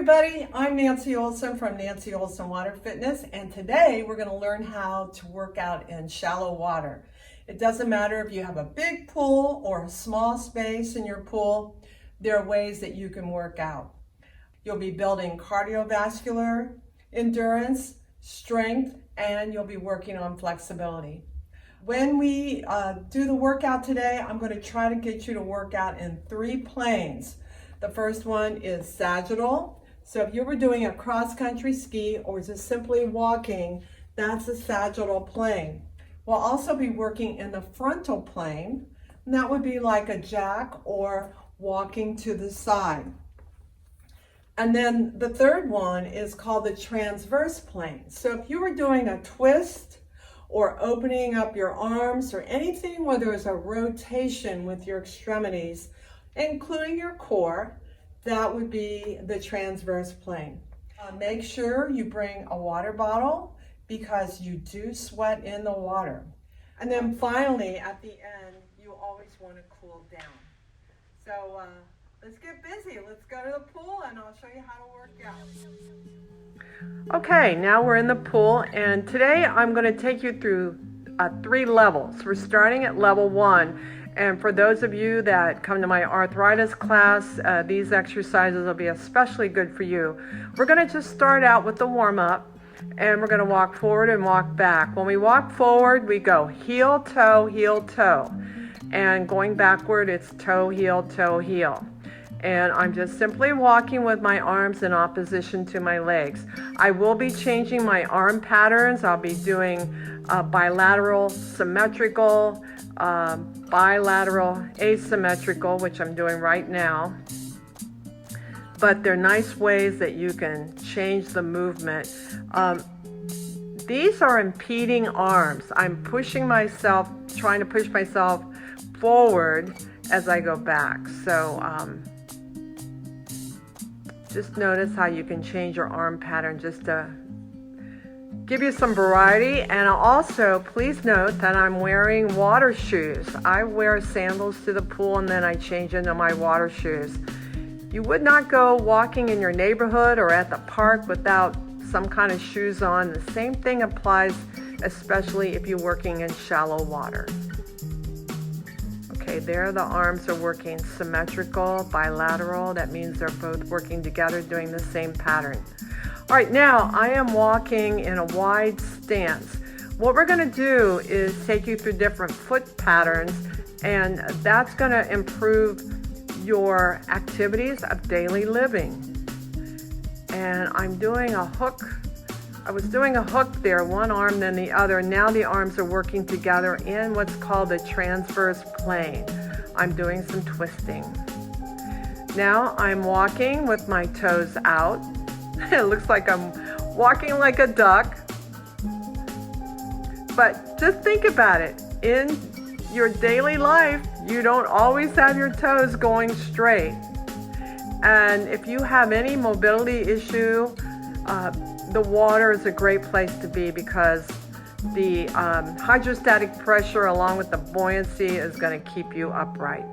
everybody, I'm Nancy Olson from Nancy Olson Water Fitness, and today we're going to learn how to work out in shallow water. It doesn't matter if you have a big pool or a small space in your pool, there are ways that you can work out. You'll be building cardiovascular endurance, strength, and you'll be working on flexibility. When we do the workout today, I'm going to try to get you to work out in 3 planes. The first one is sagittal. So if you were doing a cross-country ski or just simply walking, that's a sagittal plane. We'll also be working in the frontal plane, and that would be like a jack or walking to the side. And then the third one is called the transverse plane. So if you were doing a twist or opening up your arms or anything where there's a rotation with your extremities, including your core, that would be the transverse plane. Make sure you bring a water bottle because you do sweat in the water. And then finally, at the end, you always want to cool down. So let's get busy. Let's go to the pool and I'll show you how to work out. Okay, now we're in the pool, and today I'm going to take you through 3 levels. We're starting at level 1. And for those of you that come to my arthritis class, these exercises will be especially good for you. We're going to just start out with the warm-up, and we're going to walk forward and walk back. When we walk forward, we go heel, toe, heel, toe. And going backward, it's toe, heel, toe, heel. And I'm just simply walking with my arms in opposition to my legs. I will be changing my arm patterns. I'll be doing bilateral, symmetrical, bilateral, asymmetrical, which I'm doing right now. But they're nice ways that you can change the movement. These are impeding arms. I'm pushing myself, trying to push myself forward as I go back. So just notice how you can change your arm pattern just to give you some variety. And also, please note that I'm wearing water shoes. I wear sandals to the pool and then I change into my water shoes. You would not go walking in your neighborhood or at the park without some kind of shoes on. The same thing applies, especially if you're working in shallow water. Okay, there the arms are working symmetrical, bilateral. That means they're both working together, doing the same pattern. All right, now I am walking in a wide stance. What we're going to do is take you through different foot patterns, and that's going to improve your activities of daily living. And I'm doing a hook. I was doing a hook there, one arm then the other. Now the arms are working together in what's called the transverse plane. I'm doing some twisting. Now I'm walking with my toes out. It looks like I'm walking like a duck. But just think about it. In your daily life, you don't always have your toes going straight. And if you have any mobility issue, the water is a great place to be because the hydrostatic pressure along with the buoyancy is going to keep you upright.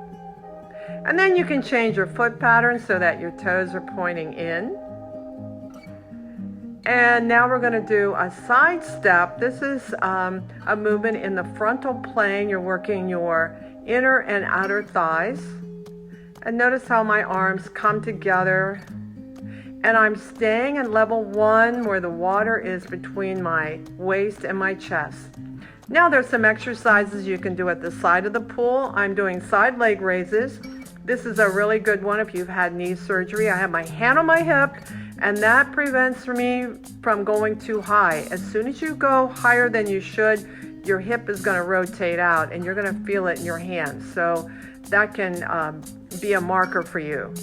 And then you can change your foot pattern so that your toes are pointing in. And now we're going to do a side step. This is a movement in the frontal plane. You're working your inner and outer thighs. And notice how my arms come together. And I'm staying at level 1 where the water is between my waist and my chest. Now there's some exercises you can do at the side of the pool. I'm doing side leg raises. This is a really good one if you've had knee surgery. I have my hand on my hip, and that prevents me from going too high. As soon as you go higher than you should, your hip is going to rotate out and you're going to feel it in your hands. So that can be a marker for you.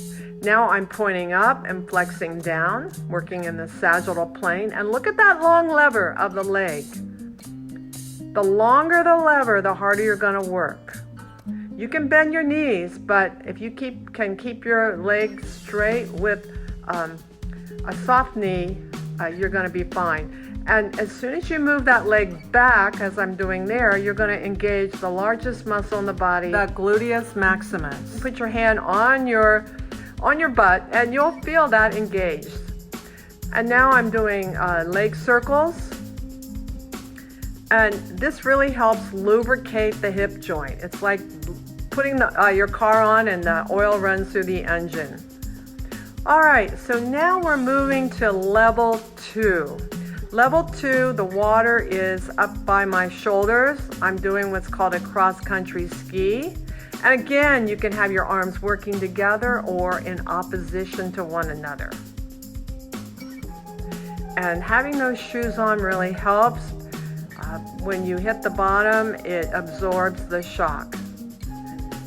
Now I'm pointing up and flexing down, working in the sagittal plane. And look at that long lever of the leg. The longer the lever, the harder you're going to work. You can bend your knees, but if you can keep your legs straight with a soft knee, you're going to be fine. And as soon as you move that leg back, as I'm doing there, you're going to engage the largest muscle in the body, the gluteus maximus. Put your hand on your on your butt, and you'll feel that engaged. And now I'm doing leg circles. And this really helps lubricate the hip joint. It's like putting your car on and the oil runs through the engine. All right, so now we're moving to level 2. Level 2, the water is up by my shoulders. I'm doing what's called a cross-country ski. And again, you can have your arms working together or in opposition to one another. And having those shoes on really helps. When you hit the bottom, it absorbs the shock.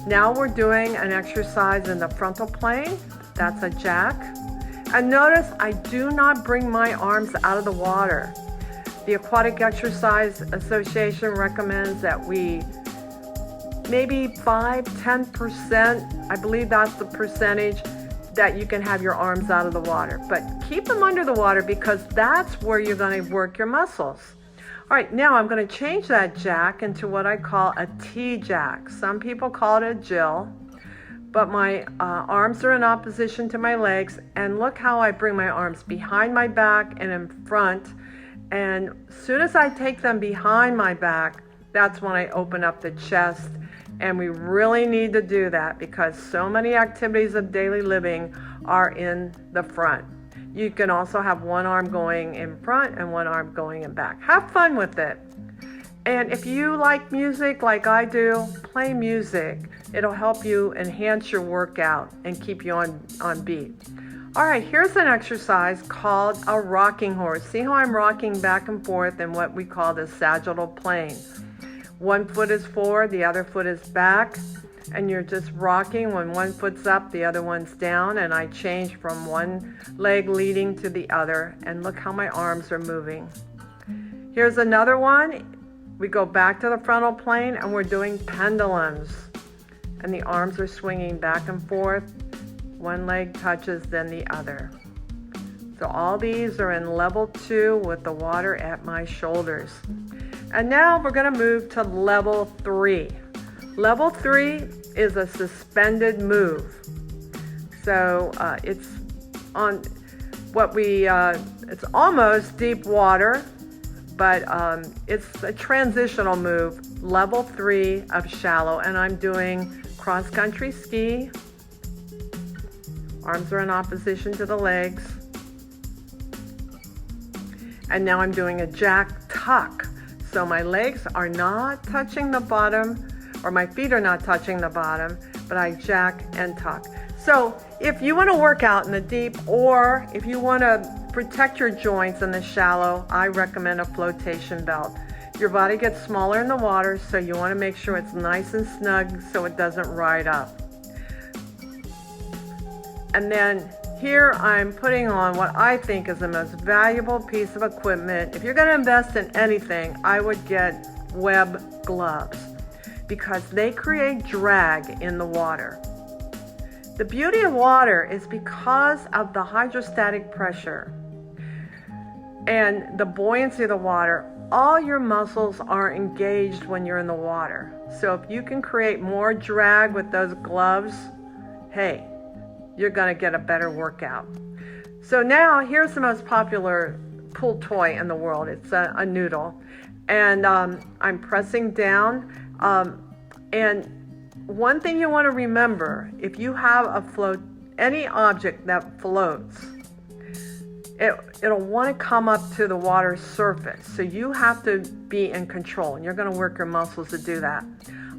Now we're doing an exercise in the frontal plane. That's a jack. And notice I do not bring my arms out of the water. The Aquatic Exercise Association recommends that we maybe 5-10%, I believe that's the percentage that you can have your arms out of the water. But keep them under the water because that's where you're going to work your muscles. All right, now I'm going to change that jack into what I call a T-jack. Some people call it a Jill, but my arms are in opposition to my legs, and look how I bring my arms behind my back and in front. And as soon as I take them behind my back, that's when I open up the chest. And we really need to do that because so many activities of daily living are in the front. You can also have one arm going in front and one arm going in back. Have fun with it. And if you like music like I do, play music. It'll help you enhance your workout and keep you on beat. All right, here's an exercise called a rocking horse. See how I'm rocking back and forth in what we call the sagittal plane. One foot is forward, the other foot is back, and you're just rocking. When one foot's up, the other one's down, and I change from one leg leading to the other, and look how my arms are moving. Here's another one. We go back to the frontal plane, and we're doing pendulums, and the arms are swinging back and forth. One leg touches, then the other. So all these are in level 2 with the water at my shoulders. And now we're going to move to level 3. Level 3 is a suspended move. So it's on what it's almost deep water, but it's a transitional move, level 3 of shallow. And I'm doing cross-country ski. Arms are in opposition to the legs. And now I'm doing a jack tuck. So my legs are not touching the bottom, or my feet are not touching the bottom, but I jack and tuck. So if you want to work out in the deep, or if you want to protect your joints in the shallow, I recommend a flotation belt. Your body gets smaller in the water, so you want to make sure it's nice and snug so it doesn't ride up. And then here I'm putting on what I think is the most valuable piece of equipment. If you're going to invest in anything, I would get web gloves because they create drag in the water. The beauty of water is because of the hydrostatic pressure and the buoyancy of the water, all your muscles are engaged when you're in the water. So if you can create more drag with those gloves, hey, you're going to get a better workout. So now here's the most popular pool toy in the world. It's a noodle. And I'm pressing down. And one thing you want to remember, if you have any object that floats, it'll want to come up to the water surface. So you have to be in control, and you're going to work your muscles to do that.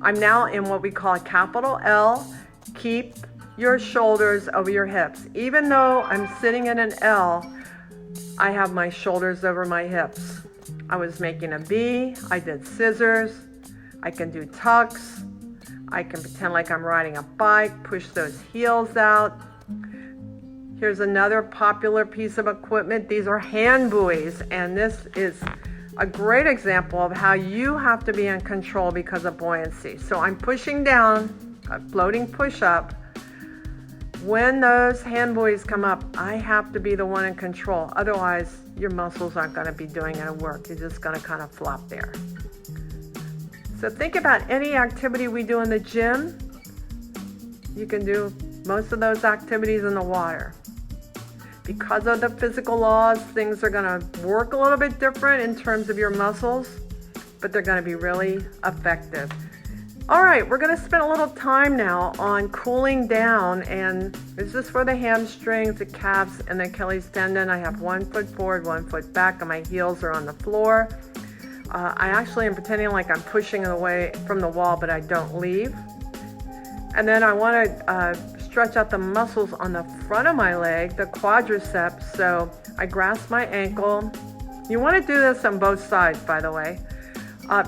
I'm now in what we call a capital L. Keep your shoulders over your hips. Even though I'm sitting in an L, I have my shoulders over my hips. I was making a V, I did scissors, I can do tucks, I can pretend like I'm riding a bike, push those heels out. Here's another popular piece of equipment. These are hand buoys, and this is a great example of how you have to be in control because of buoyancy. So I'm pushing down, a floating push-up. When those hand buoys come up, I have to be the one in control. Otherwise, your muscles aren't going to be doing any work. You're just going to kind of flop there. So think about any activity we do in the gym. You can do most of those activities in the water. Because of the physical laws, things are going to work a little bit different in terms of your muscles, but they're going to be really effective. All right, we're going to spend a little time now on cooling down, and this is for the hamstrings, the calves, and the Achilles tendon. I have 1 foot forward, 1 foot back, and my heels are on the floor. I actually am pretending like I'm pushing away from the wall, but I don't leave. And then I want to stretch out the muscles on the front of my leg, the quadriceps. So I grasp my ankle. You want to do this on both sides, by the way.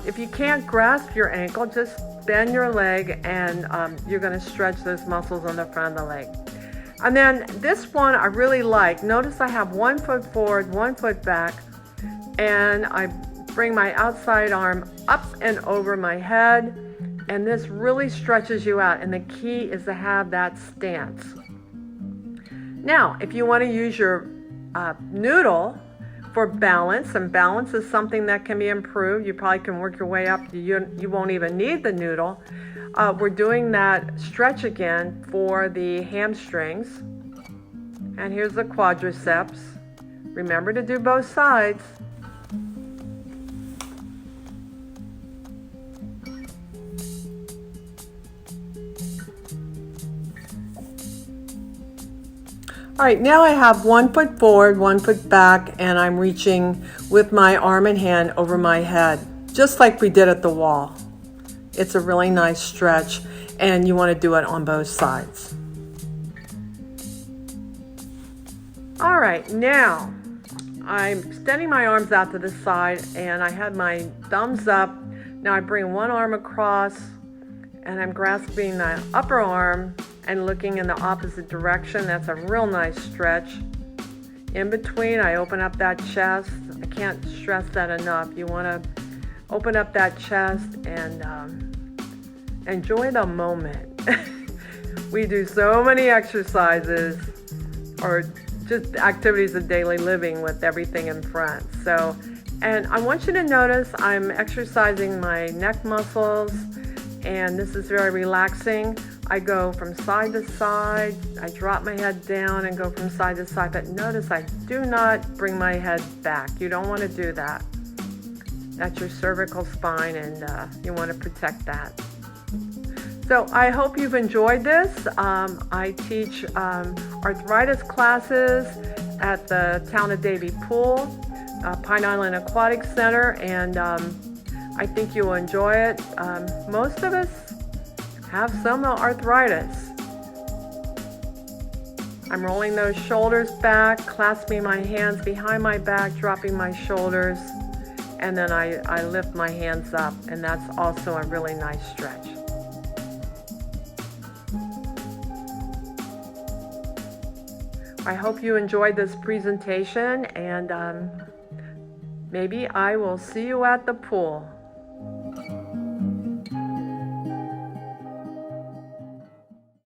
If you can't grasp your ankle, just bend your leg, and you're going to stretch those muscles on the front of the leg. And then this one I really like. Notice I have 1 foot forward, 1 foot back, and I bring my outside arm up and over my head, and this really stretches you out, and the key is to have that stance. Now, if you want to use your noodle for balance, and balance is something that can be improved, you probably can work your way up, you won't even need the noodle. We're doing that stretch again for the hamstrings, and here's the quadriceps. Remember to do both sides. All right, now I have 1 foot forward, 1 foot back, and I'm reaching with my arm and hand over my head, just like we did at the wall. It's a really nice stretch, and you want to do it on both sides. All right, now I'm extending my arms out to the side, and I had my thumbs up. Now I bring one arm across, and I'm grasping the upper arm and looking in the opposite direction. That's a real nice stretch. In between, I open up that chest. I can't stress that enough. You want to open up that chest and enjoy the moment. We do so many exercises or just activities of daily living with everything in front. So, and I want you to notice I'm exercising my neck muscles, and this is very relaxing. I go from side to side, I drop my head down and go from side to side, but notice I do not bring my head back. You don't want to do that. That's your cervical spine, and you want to protect that. So I hope you've enjoyed this. I teach arthritis classes at the Town of Davie Pool, Pine Island Aquatic Center, and I think you'll enjoy it. Most of us have some arthritis. I'm rolling those shoulders back, clasping my hands behind my back, dropping my shoulders, and then I lift my hands up, and that's also a really nice stretch. I hope you enjoyed this presentation, and maybe I will see you at the pool.